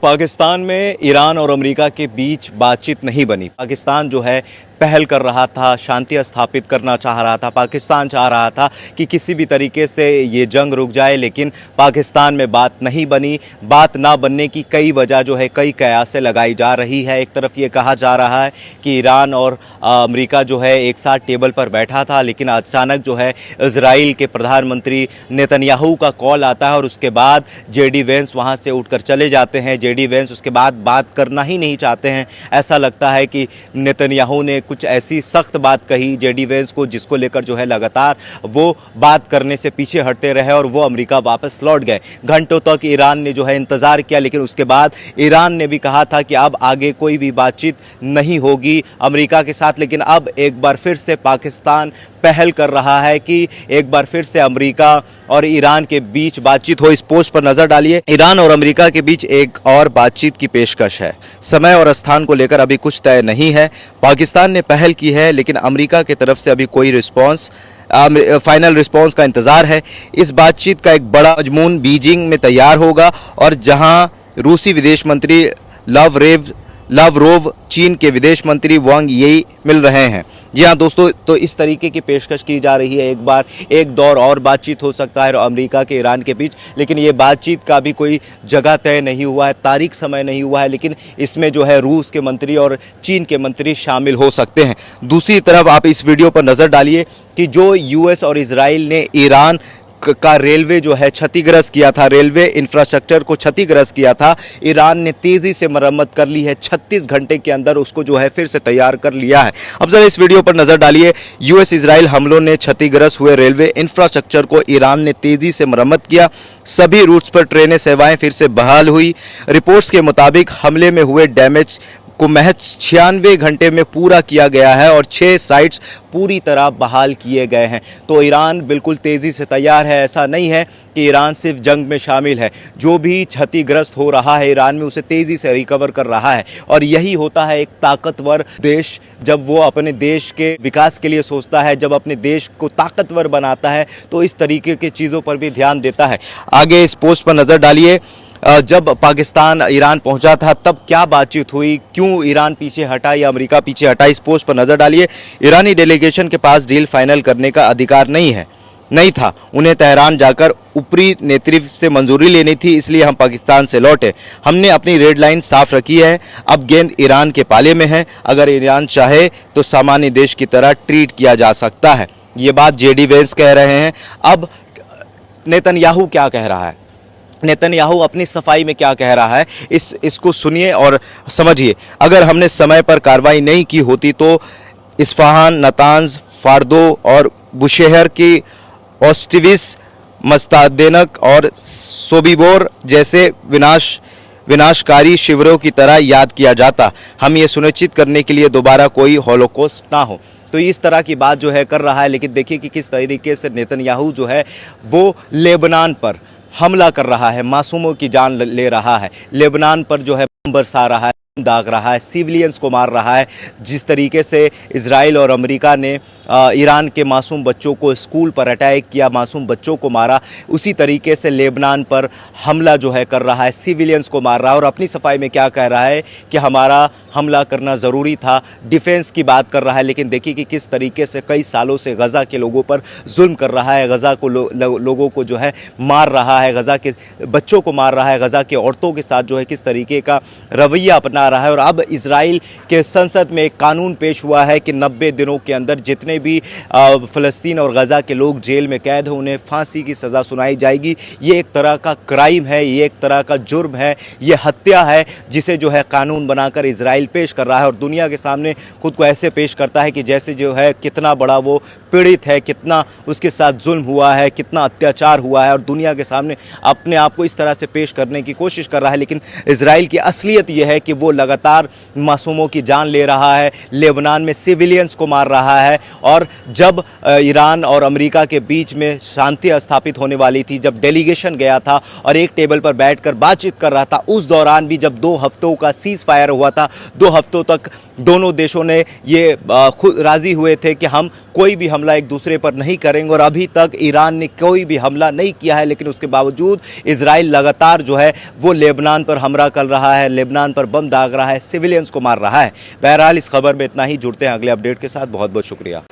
पाकिस्तान में ईरान और अमेरिका के बीच बातचीत नहीं बनी। पाकिस्तान जो है पहल कर रहा था, शांति स्थापित करना चाह रहा था। पाकिस्तान चाह रहा था कि किसी भी तरीके से ये जंग रुक जाए, लेकिन पाकिस्तान में बात नहीं बनी। बात ना बनने की कई वजह जो है, कई कयासें लगाई जा रही है। एक तरफ ये कहा जा रहा है कि ईरान और अमेरिका जो है एक साथ टेबल पर बैठा था, लेकिन अचानक जो है इजराइल के प्रधानमंत्री नेतन्याहू का कॉल आता है और उसके बाद जेडी वेंस वहाँ से उठकर चले जाते हैं। जेडी वेंस उसके बाद बात करना ही नहीं चाहते हैं। ऐसा लगता है कि नेतन्याहू ने कुछ ऐसी सख्त बात कही जेडी वेंस को, जिसको लेकर जो है लगातार वो बात करने से पीछे हटते रहे और वो अमेरिका वापस लौट गए। घंटों तक ईरान ने जो है इंतज़ार किया, लेकिन उसके बाद ईरान ने भी कहा था कि अब आगे कोई भी बातचीत नहीं होगी अमेरिका के साथ। लेकिन अब एक बार फिर से पाकिस्तान पहल कर रहा है कि एक बार फिर से अमेरिका और ईरान के बीच बातचीत हो। इस पोस्ट पर नजर डालिए। ईरान और अमेरिका के बीच एक और बातचीत की पेशकश है। समय और स्थान को लेकर अभी कुछ तय नहीं है। पाकिस्तान ने पहल की है, लेकिन अमेरिका की तरफ से अभी कोई रिस्पांस, फाइनल रिस्पांस का इंतजार है। इस बातचीत का एक बड़ा मजमून बीजिंग में तैयार होगा, और जहां रूसी विदेश मंत्री लावरोव, चीन के विदेश मंत्री वांग यी मिल रहे हैं। जी हाँ दोस्तों, तो इस तरीके की पेशकश की जा रही है। एक बार एक दौर और बातचीत हो सकता है अमेरिका के ईरान के बीच, लेकिन ये बातचीत का भी कोई जगह तय नहीं हुआ है, तारीख समय नहीं हुआ है। लेकिन इसमें जो है रूस के मंत्री और चीन के मंत्री शामिल हो सकते हैं। दूसरी तरफ आप इस वीडियो पर नज़र डालिए कि जो यूएस और इजराइल ने ईरान का रेलवे जो है क्षतिग्रस्त किया था, रेलवे इंफ्रास्ट्रक्चर को क्षतिग्रस्त किया था, ईरान ने तेज़ी से मरम्मत कर ली है। 36 घंटे के अंदर उसको जो है फिर से तैयार कर लिया है। अब जरा इस वीडियो पर नज़र डालिए। यूएस इजराइल हमलों ने क्षतिग्रस्त हुए रेलवे इंफ्रास्ट्रक्चर को ईरान ने तेज़ी से मरम्मत किया। सभी रूट्स पर ट्रेनें सेवाएं फिर से बहाल हुई। रिपोर्ट्स के मुताबिक हमले में हुए डैमेज को महज 96 घंटे में पूरा किया गया है और 6 साइट्स पूरी तरह बहाल किए गए हैं। तो ईरान बिल्कुल तेज़ी से तैयार है। ऐसा नहीं है कि ईरान सिर्फ जंग में शामिल है। जो भी क्षतिग्रस्त हो रहा है ईरान में, उसे तेज़ी से रिकवर कर रहा है। और यही होता है एक ताकतवर देश, जब वो अपने देश के विकास के लिए सोचता है, जब अपने देश को ताकतवर बनाता है, तो इस तरीके की चीज़ों पर भी ध्यान देता है। आगे इस पोस्ट पर नज़र डालिए। जब पाकिस्तान ईरान पहुंचा था तब क्या बातचीत हुई, क्यों ईरान पीछे हटा या अमेरिका पीछे हटा, इस पोस्ट पर नज़र डालिए। ईरानी डेलीगेशन के पास डील फाइनल करने का अधिकार नहीं था। उन्हें तेहरान जाकर ऊपरी नेतृत्व से मंजूरी लेनी थी, इसलिए हम पाकिस्तान से लौटे। हमने अपनी रेड लाइन साफ रखी है। अब गेंद ईरान के पाले में है। अगर ईरान चाहे तो सामान्य देश की तरह ट्रीट किया जा सकता है। ये बात जेडी वेंस कह रहे हैं। अब नेतन्याहू क्या कह रहा है, नेतन्याहू अपनी सफाई में क्या कह रहा है, इसको सुनिए और समझिए। अगर हमने समय पर कार्रवाई नहीं की होती तो इस्फहान, नतांज, फार्दो और बुशेहर की ऑस्टिविस, मस्तादेनक और सोबिबोर जैसे विनाशकारी शिविरों की तरह याद किया जाता। हम ये सुनिश्चित करने के लिए दोबारा कोई होलोकॉस्ट ना हो। तो इस तरह की बात जो है कर रहा है। लेकिन देखिए कि किस तरीके से नेतन्याहू जो है वो लेबनान पर हमला कर रहा है, मासूमों की जान ले रहा है, लेबनान पर जो है बम बरसा रहा है, दाग रहा है, सिविलियंस को मार रहा है। जिस तरीके से इजराइल और अमेरिका ने ईरान के मासूम बच्चों को स्कूल पर अटैक किया, मासूम बच्चों को मारा, उसी तरीके से लेबनान पर हमला जो है कर रहा है, सिविलियंस को मार रहा है। और अपनी सफाई में क्या कह रहा है कि हमारा हमला करना ज़रूरी था, डिफेंस की बात कर रहा है। लेकिन देखिए कि किस तरीके से कई सालों से गज़ा के लोगों पर जुल्म कर रहा है, गज़ा को लोगों को जो है मार रहा है, गज़ा के बच्चों को मार रहा है, गज़ा के औरतों के साथ जो है किस तरीके का रवैया अपना रहा है। और अब इजराइल के संसद में एक कानून पेश हुआ है कि 90 दिनों के अंदर जितने भी फ़लस्तीन और गज़ा के लोग जेल में कैद हैं उन्हें फांसी की सज़ा सुनाई जाएगी। ये एक तरह का क्राइम है, ये एक तरह का जुर्म है, ये हत्या है, जिसे जो है कानून बनाकर इजराइल पेश कर रहा है और दुनिया के सामने खुद को ऐसे पेश करता है कि जैसे जो है कितना बड़ा वो पीड़ित है, कितना उसके साथ जुल्म हुआ है, कितना अत्याचार हुआ है, और दुनिया के सामने अपने आप को इस तरह से पेश करने की कोशिश कर रहा है। लेकिन इजराइल की असलियत यह है कि वो लगातार मासूमों की जान ले रहा है, लेबनान में सिविलियंस को मार रहा है। और जब ईरान और अमेरिका के बीच में शांति स्थापित होने वाली थी, जब डेलीगेशन गया था और एक टेबल पर बैठकर बातचीत कर रहा था, उस दौरान भी जब 2 हफ्तों का सीज़ फायर हुआ था, 2 हफ्तों तक दोनों देशों ने ये खुद राज़ी हुए थे कि हम कोई भी हमला एक दूसरे पर नहीं करेंगे, और अभी तक ईरान ने कोई भी हमला नहीं किया है। लेकिन उसके बावजूद इजराइल लगातार जो है वो लेबनान पर हमला कर रहा है, लेबनान पर बम दाग रहा है, सिविलियंस को मार रहा है। बहरहाल इस खबर में इतना ही। जुड़ते हैं अगले अपडेट के साथ। बहुत बहुत शुक्रिया।